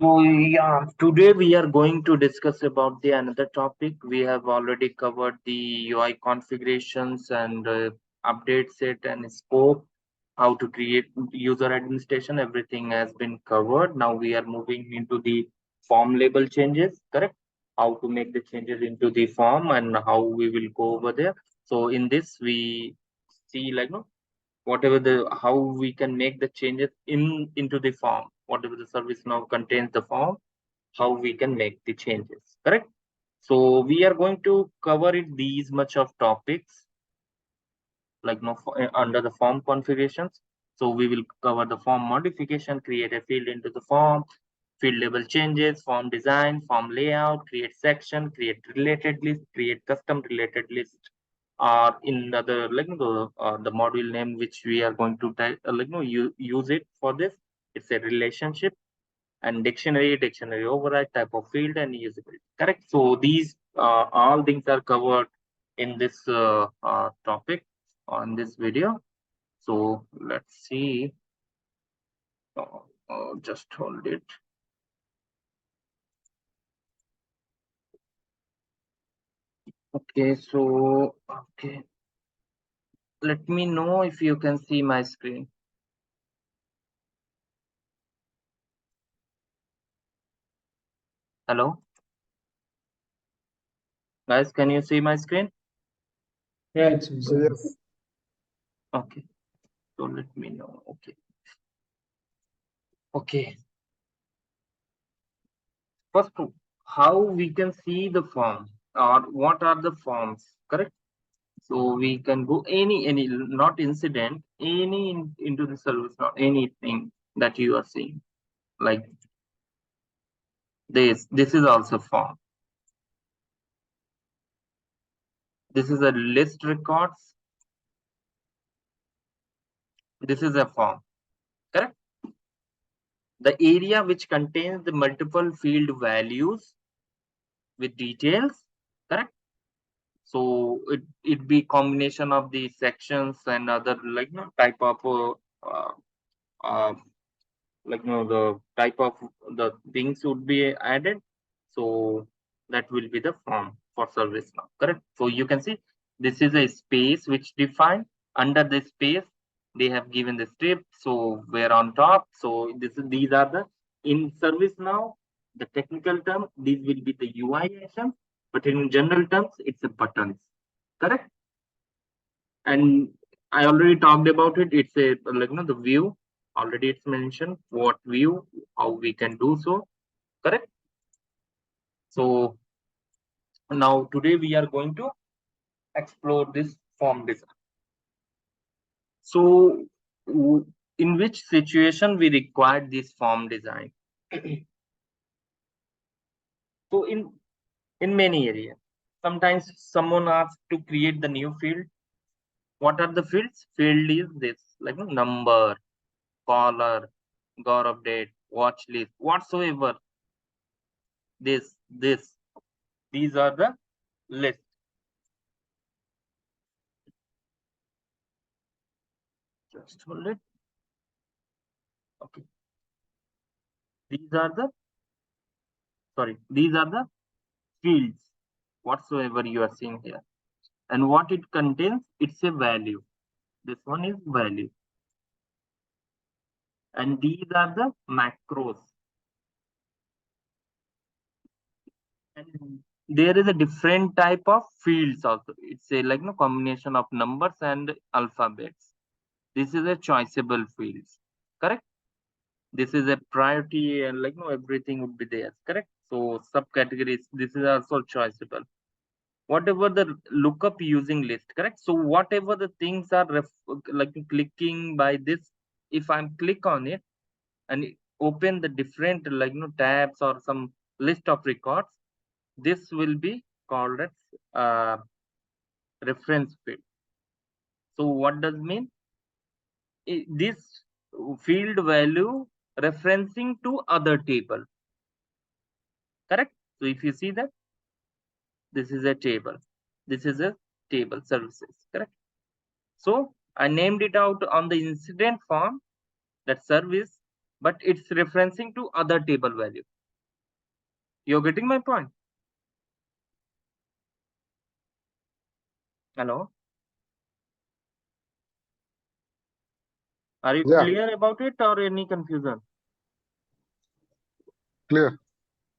So yeah, today we are going to discuss about the another topic. We have already covered the UI configurations and updates it and scope, how to create user administration. Everything has been covered. Now we are moving into the form label changes, correct? How to make the changes into the form and how we will go over there. So in this we see like no whatever the how we can make the changes into the form, whatever the service now contains the form, how we can make the changes, correct? So we are going to cover it these much of topics like no under the form configurations. So we will cover the form modification, create a field into the form, field label changes, form design, form layout, create section, create related list, create custom related list, or in other like the module name which we are going to use it for this. It's a relationship and dictionary override, type of field, and usability, correct? So these all things are covered in this topic on this video. So let's see. Just hold it. Okay, so okay, let me know if you can see my screen. Hello, guys, can you see my screen? Yeah, it's visible. Yes. Okay, so let me know. Okay, okay. First, how we can see the form or what are the forms, correct? So we can go any not incident any into the service, not anything that you are seeing like this. This is also form. This is a list records. This is a form, correct? The area which contains the multiple field values with details, correct? So it be combination of the sections and other like no type of uh, uh, the type of the things would be added. So that will be the form for service now, correct? So you can see this is a space which defined. Under the space they have given the strip, so we're on top. So these are the in service now, the technical term, these will be the UI items, but in general terms it's a buttons, correct? And I already talked about it. It's a the view. Already it's mentioned what view, how we can do so, correct? So now today we are going to explore this form design. So in which situation we require this form design? So in many areas, sometimes someone asks to create the new field. What are the fields? Field is this like number, caller, Gore update, watch list, whatsoever. This these are the list. Just hold it. Okay. These are the these are the fields whatsoever you are seeing here. And what it contains, it's a value. This one is value. And these are the macros. And there is a different type of fields also. It's a like no combination of numbers and alphabets. This is a choiceable fields, correct? This is a priority and like no everything would be there, correct? So subcategories, this is also choiceable. Whatever the lookup using list, correct? So whatever the things are like clicking by this, if I'm click on it and open the different tabs or some list of records, this will be called as reference field. So what does mean? This field value referencing to other table, correct? So if you see that this is a table, this is a table services, correct? So I named it out on the incident form, that service. but it's referencing to other table value. You're getting my point? Hello? Are you Yeah, clear about it or any confusion? clear.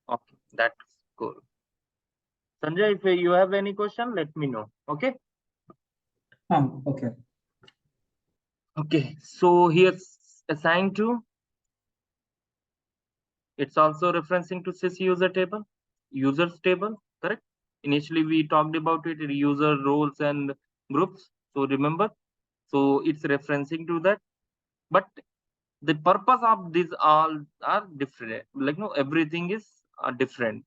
Okay, that's cool. Sanjay, if you have any question, let me know. Okay. Okay. Okay. So here's assigned to. It's also referencing to sys user table, users table, correct? Initially, we talked about it, user roles and groups. So remember, so it's referencing to that. But the purpose of these all are different. Like no, everything is different.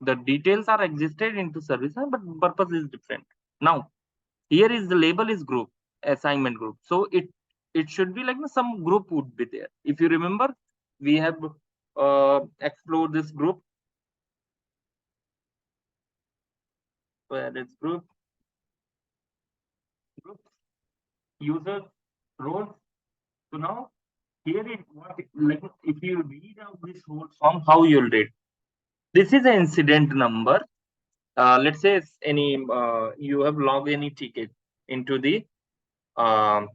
The details are existed into service, but purpose is different. Now, here is the label is group, assignment group. So it should be like some group would be there. If you remember, we have explored this group. Where is group, users, roles. So now here is what like if you read out this whole form, how you'll read. This is an incident number. Let's say it's any you have logged any ticket into the um,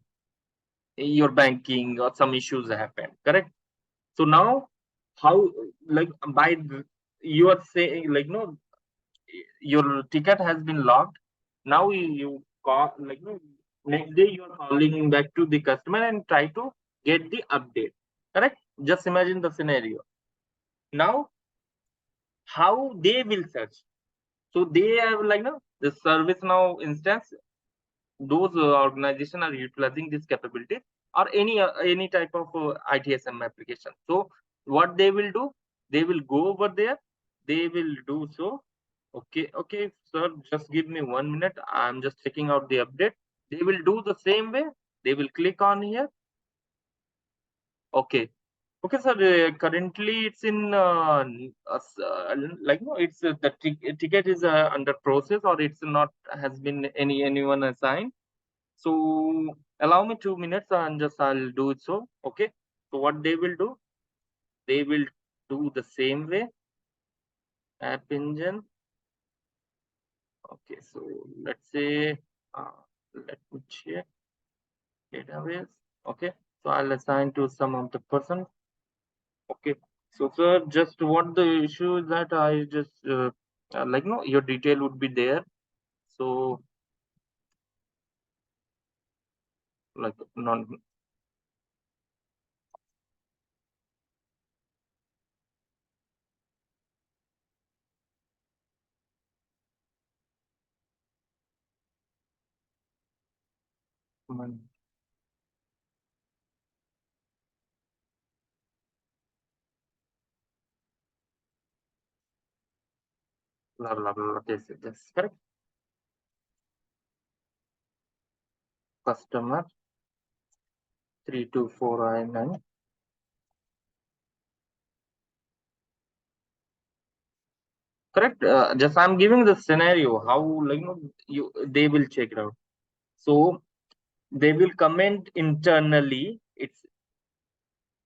your banking or some issues happen, correct? So now how like you are saying like no, your ticket has been logged. Now you call like no, next day you are calling back to the customer and try to get the update, correct? Just imagine the scenario. Now how they will search. So they have like no, the service now instance. Those organizations are utilizing this capability or any type of ITSM application. So what they will do, they will go over there, they will do so. Okay, sir, just give me 1 minute. I'm just checking out the update. They will do the same way. They will click on here. Okay, sir. Currently, it's in like no, it's the ticket is under process or it's not has been anyone assigned. So allow me 2 minutes and just I'll do it. So okay. So what they will do? They will do the same way. App engine. Okay. So let's say let me check database. Okay. So I'll assign to some of the person. Okay. So sir, just what the issue is that I just like no, your detail would be there. So like non. Blah blah blah. This correct. Customer 324I9. Correct. Just I'm giving the scenario how like you they will check it out. So they will comment internally. It's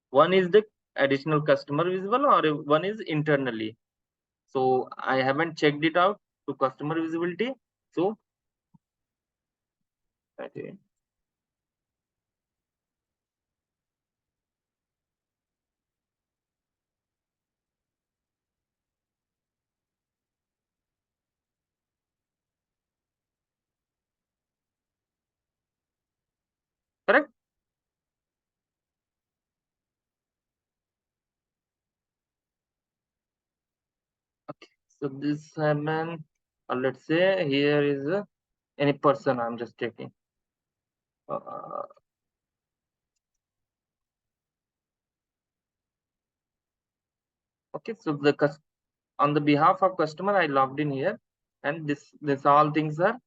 one is the additional customer visible or one is internally. So I haven't checked it out to customer visibility. So okay, correct. Okay. So this man, let's say here is any person. I'm just checking. Uh, okay. So on the behalf of customer, I logged in here, and this all things are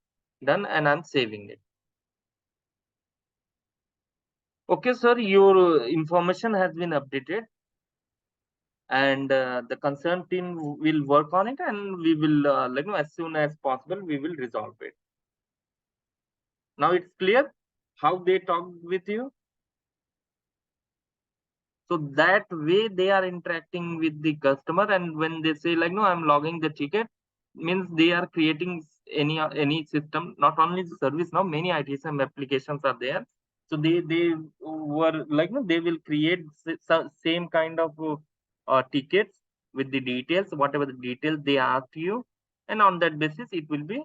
done, and I'm saving it. Okay, sir, your information has been updated, and the concerned team will work on it, and we will like as soon as possible we will resolve it. Now it's clear how they talked with you. So that way they are interacting with the customer, and when they say like, no, I'm logging the ticket, means they are creating any system. Not only the service, now many ITSM applications are there. So they were like, no, they will create same kind of tickets with the details, whatever the details they ask you, and on that basis it will be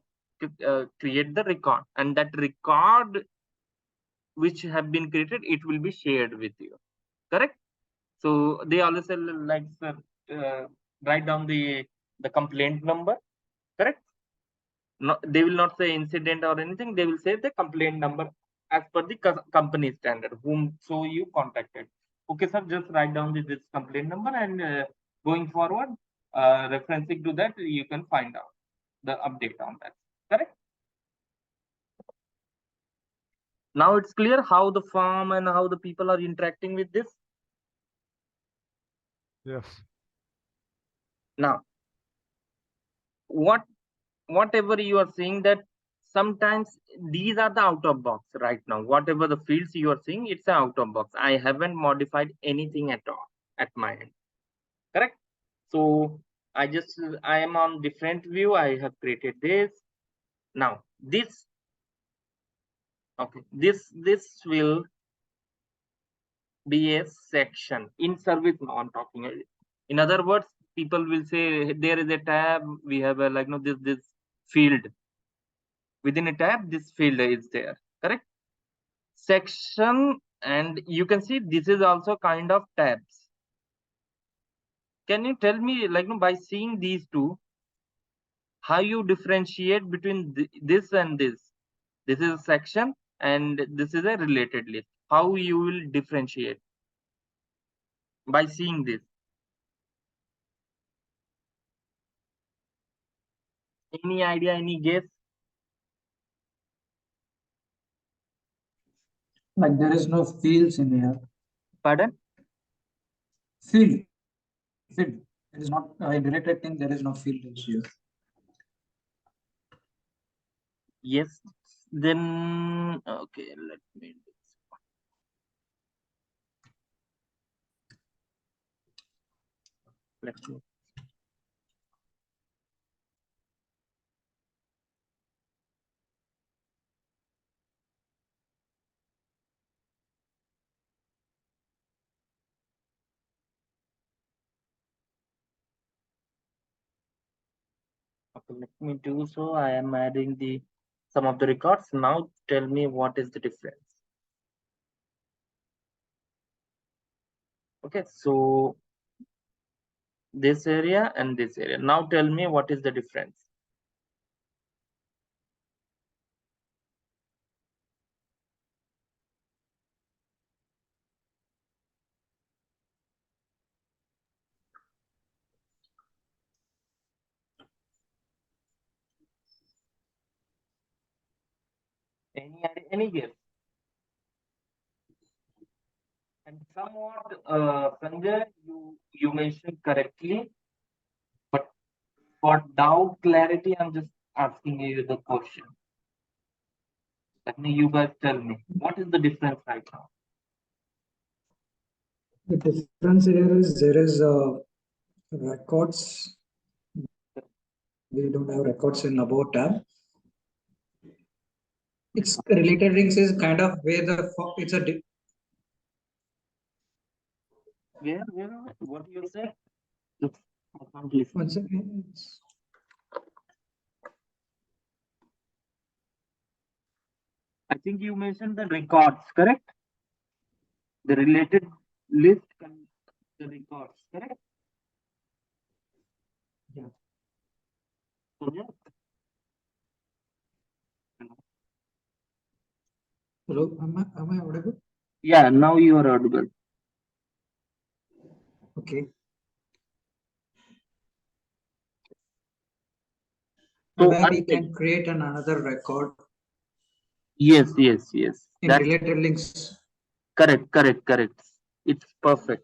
create the record, and that record which have been created, it will be shared with you. Correct? So they always say like, sir, write down the complaint number. Correct? No, they will not say incident or anything. They will say the complaint number as per the company standard, whom so you contacted. Okay, sir, just write down this complaint number, and going forward, referencing to that, you can find out the update on that. Correct? Now it's clear how the farm and how the people are interacting with this. Yes. Now, whatever you are saying, that sometimes these are the out of box right now. Whatever the fields you are seeing, it's out of box. I haven't modified anything at all at my end. Correct? So I am on different view. I have created this. Now this, okay, this will be a section in service. Now I'm talking. In other words, people will say there is a tab. We have a like, no, this field. Within a tab, this field is there. Correct? Section, and you can see this is also kind of tabs. Can you tell me, like, no, by seeing these two, how you differentiate between this and this? This is a section and this is a related list. How you will differentiate by seeing this? Any idea, any guess? Like there is no fields in here. Pardon? Field. It is not a related thing. There is no field in here. Yes. Then, okay, let me do this. Let me. Okay, let me do so. I am adding the some of the records. Now tell me what is the difference. Okay, so this area and this area. Now tell me what is the difference. Any idea, any guess? And somewhat, Sanjay, you mentioned correctly, but for doubt clarity, I'm just asking you the question. Let me, you guys tell me, what is the difference right now? The difference here is there is records. We don't have records in about tab. It's related links is kind of where it's a Where, what you say? Look, I can't listen. one second. I think you mentioned the records, correct? The related list, the records, correct? Yeah. Sanjay? Hello, am I audible? Yeah, now you are audible. Okay. So Where we I'm can create another record yes. in That's related links. correct. It's perfect.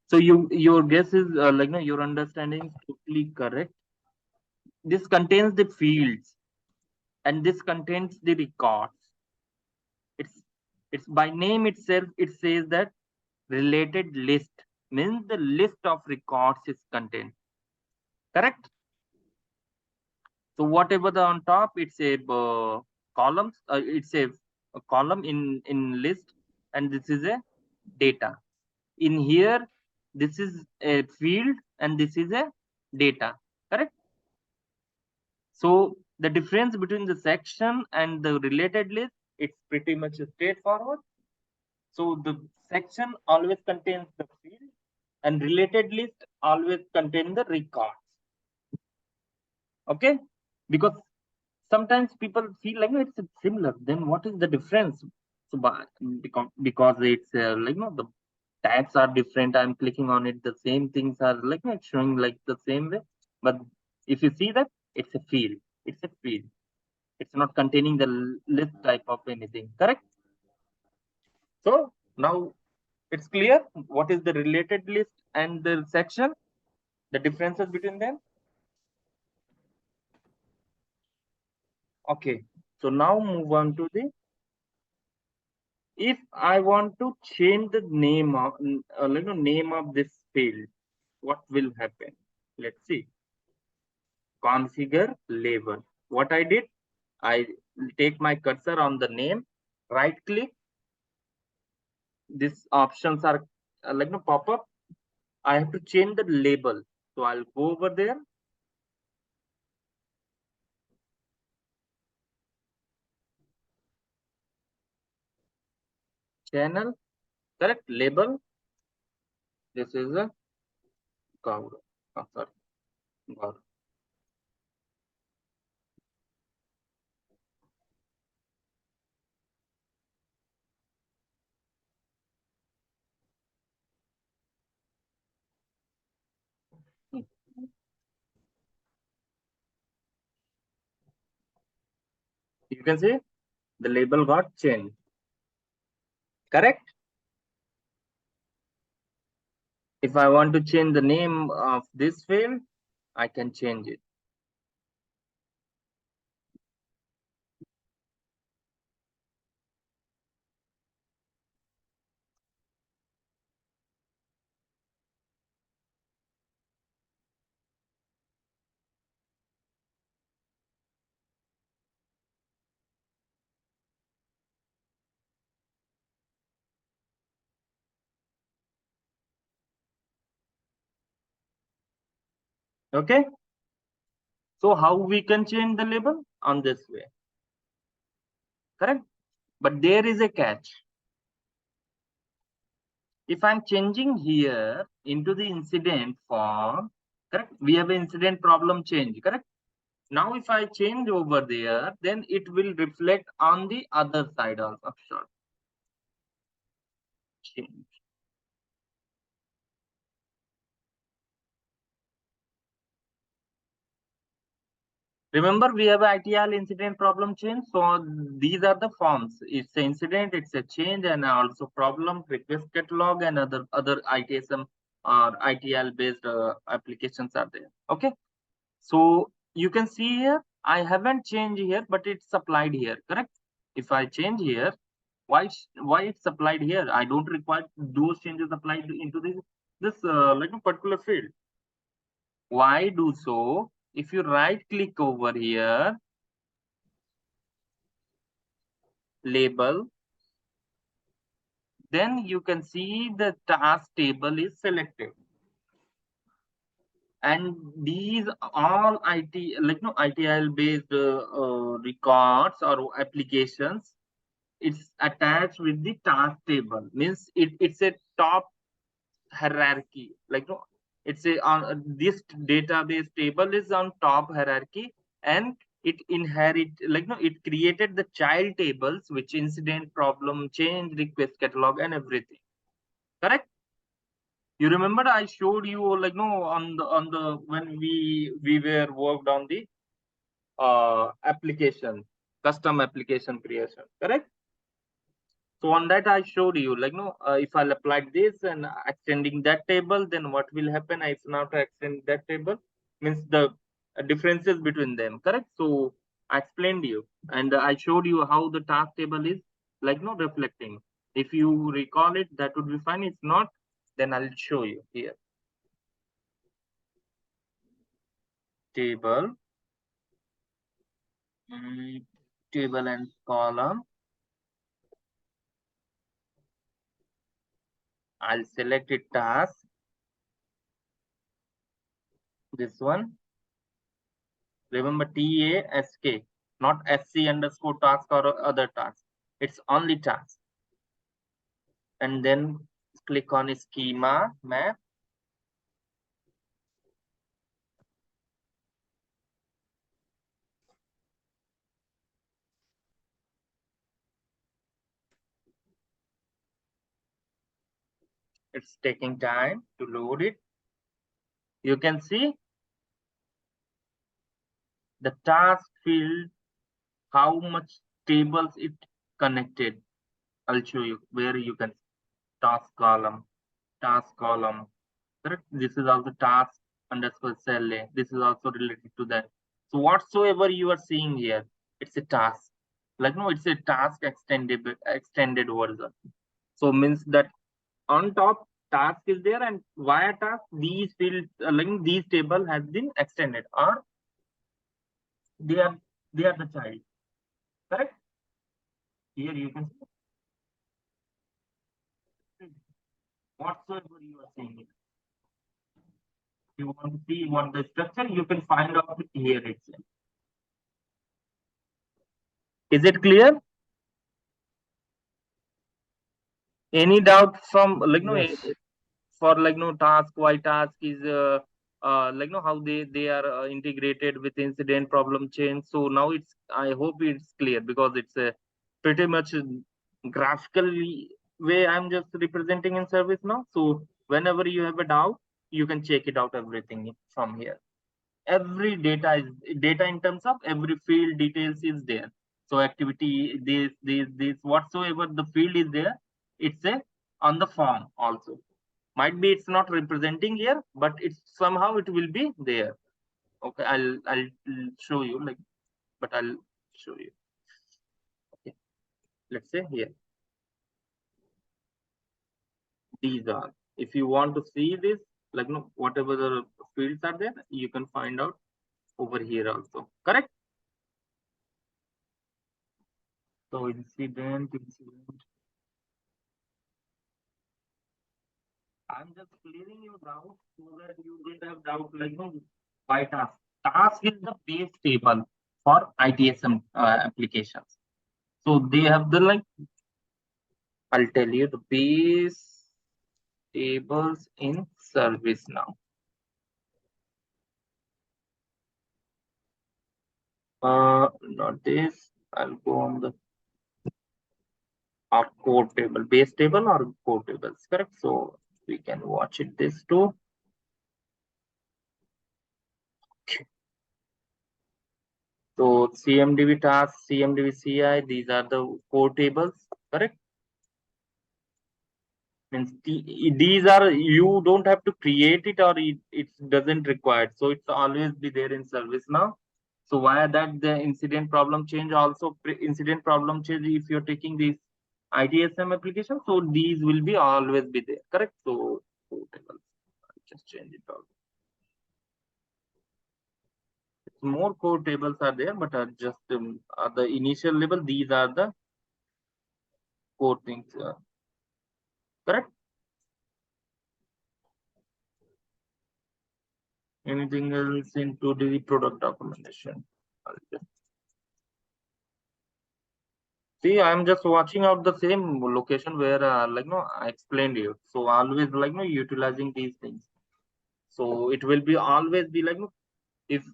So your guess is like, no, your understanding is totally correct. This contains the fields and this contains the records. It's it's by name itself. It says that related list. means the list of records is contained. Correct? So whatever the on top, it's a columns. It's a column in list, and this is a data. In here, this is a field, and this is a data. Correct? So the difference between the section and the related list, it's pretty much straightforward. So the section always contains the field, and related list always contain the records. Okay, because sometimes people feel like, "No, it's similar, then what is the difference?" So because it's like, no, the tags are different, I'm clicking on it, the same things are like, no, it's showing like the same way. But if you see that, it's a field, it's a field, it's not containing the list type of anything. Correct? So now it's clear what is the related list and the section, the differences between them. Okay, so now move on to the, if I want to change the name of name of this field, what will happen? Let's see. Configure label. What I did, I take my cursor on the name, right click. These options are pop up. I have to change the label. So I'll go over there. Channel, correct, label. This is a Gaurav. Oh, sorry, Gaurav. You can see the label got changed. Correct? If I want to change the name of this field, I can change it. Okay? So how we can change the label? On this way. Correct? But there is a catch. If I'm changing here into the incident form, correct? We have an incident problem change, correct? Now if I change over there, then it will reflect on the other side also. Sure. Change. Remember, we have ITL incident problem change. So these are the forms. It's an incident, it's a change, and also problem, request catalog, and other ITSM or ITL based applications are there. Okay. So you can see here, I haven't changed here, but it's applied here. Correct. If I change here, why it's applied here? I don't require those changes applied into this particular field. Why do so? If you right click over here, label, then you can see the task table is selected. And these all ITL based records or applications, it's attached with the task table. Means it's a top hierarchy. It's a on this database table is on top hierarchy, and it inherit it created the child tables, which incident, problem, change, request catalog, and everything. Correct? You remember I showed you on the when we were worked on the application, custom application creation. Correct? So on that I showed you if I'll apply this and extending that table, then what will happen? If now to extend that table means the differences between them. Correct? So I explained you, and I showed you how the task table is reflecting. If you recall it, that would be fine. It's not. Then I'll show you here. Table, table and column. I'll select a task. This one. Remember TASK, not SC underscore task or other task. It's only task. And then click on schema map. It's taking time to load it. You can see the task field, how much tables it connected. I'll show you where you can task column, task column. Correct. This is also task underscore cell A. This is also related to that. So whatsoever you are seeing here, it's a task. Like no, it's a task extended version. So means that on top task is there, and via task these fields like these table has been extended, or they are the child. Correct. Here you can see whatsoever you are seeing it. If you want to see what the structure, you can find out here itself. Is it clear? Any doubt from like no Yes. for like no task, why task is like no how they are integrated with incident problem change. So now it's, I hope it's clear, because it's a pretty much graphically way I'm just representing in service now. So whenever you have a doubt, you can check it out everything from here. Every data is data in terms of every field details is there. So activity, this whatsoever the field is there, it's a on the form also. Might be it's not representing here, but it's somehow it will be there. Okay, I'll show you like, but I'll show you. Okay, let's say here these are, if you want to see this, like no whatever the fields are there, you can find out over here also. Correct. So incident. I'm just clearing you doubt so that you don't have doubt like no why task. Task is the base table for ITSM applications. So they have the like, I'll tell you the base tables in service now. Not this. I'll go on the code table, base table or code tables, correct? So we can watch it this too. So CMDB task, CMDB CI, these are the core tables, correct? Means these are, you don't have to create it, or it doesn't require. So it's always be there in service now. So via that the incident problem change also, incident problem change, if you're taking this ITSM application, so these will be always be there, correct? So tables, just change it out. More core tables are there, but are just the initial level. These are the core things, correct? Anything else into the product documentation? I'll just see. I'm just watching out the same location where like no I explained you. So always like no utilizing these things. So it will be always be like no, if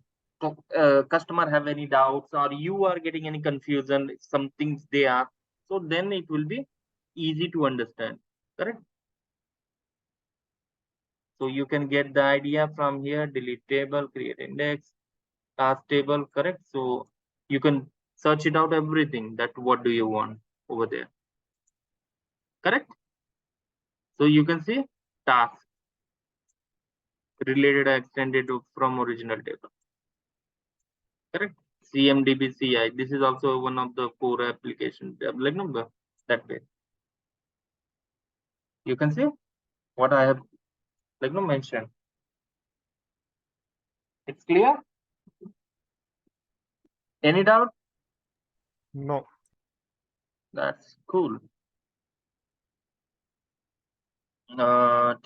customer have any doubts or you are getting any confusion, some things they ask, so then it will be easy to understand, correct? So you can get the idea from here. Delete table, create index, task table, correct? So you can search it out everything that what do you want over there, correct? So you can see task related extended from original table, correct? CMDB CI, this is also one of the core application like number that way. You can see what I have mentioned. It's clear? Any doubt? No. That's cool. Table,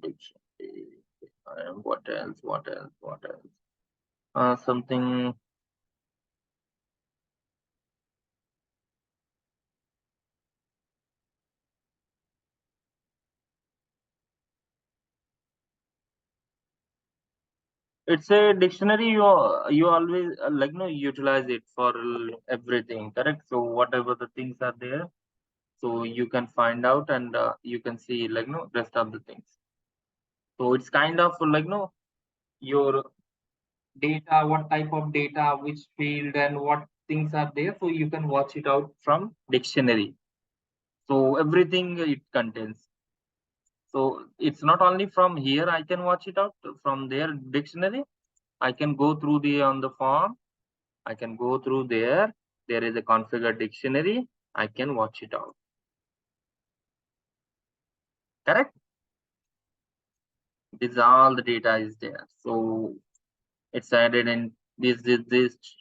dictionary, what else? What else? What else? Something. It's a dictionary. You always utilize it for everything, correct? So whatever the things are there, so you can find out and you can see rest of the things. So it's kind of your data, what type of data, which field, and what things are there. So you can watch it out from dictionary. So everything it contains. So it's not only from here I can watch it out from their dictionary. I can go through the on the form. I can go through there. There is a configured dictionary. I can watch it out. Correct? This all the data is there. So it's added in these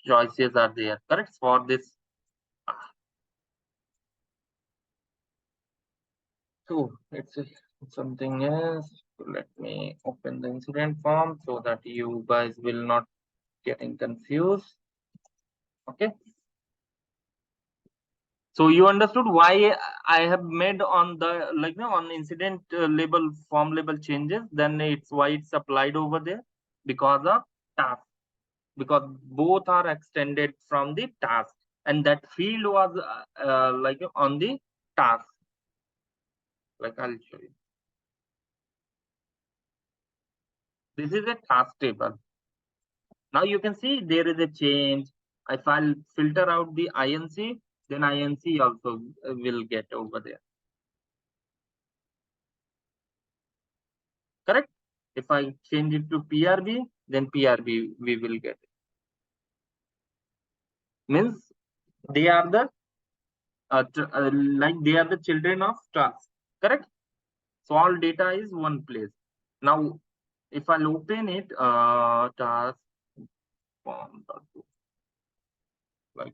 choices are there. Correct? For this. So it's something else. Let me open the incident form so that you guys will not getting confused. Okay. So you understood why I have made on the on incident label form label changes. Then it's why it's applied over there because of task, because both are extended from the task, and that field was on the task. Like I'll show you. This is a task table. Now you can see there is a change. If I'll filter out the INC, then INC also will get over there. Correct? If I change it to PRB, then PRB we will get it. Means they are the they are the children of task. Correct? So all data is one place. Now, if I'll open it, task form like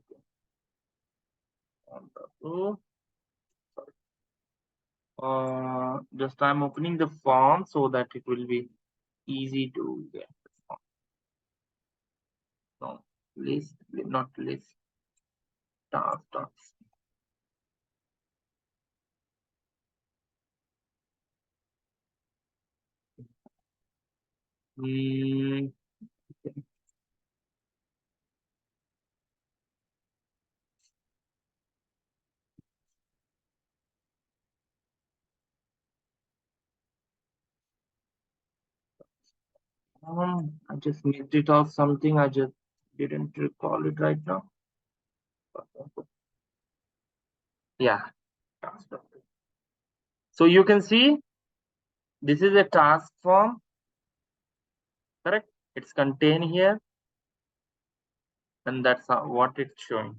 form. Just I'm opening the form so that it will be easy to get the form. No, list, not list, task. Mm, I just missed it off something. I just didn't recall it right now. Yeah, task. So you can see this is a task form, correct? It's contained here, and that's what it's showing.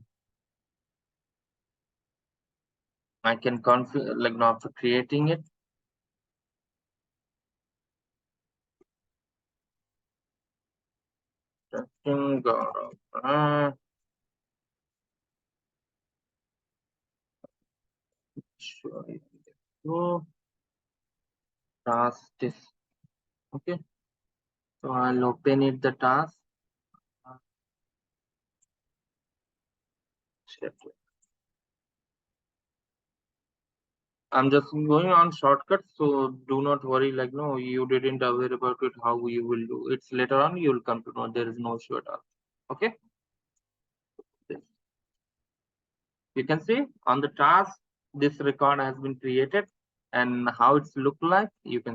I can configure now after creating it. Testing, show it. So task this. Okay. So I'll open it the task. I'm just going on shortcuts, so do not worry. No, you didn't aware about it. How you will do it's later on. You'll come to know there is no issue at all. Okay. You can see on the task this record has been created, and how it's look like. You can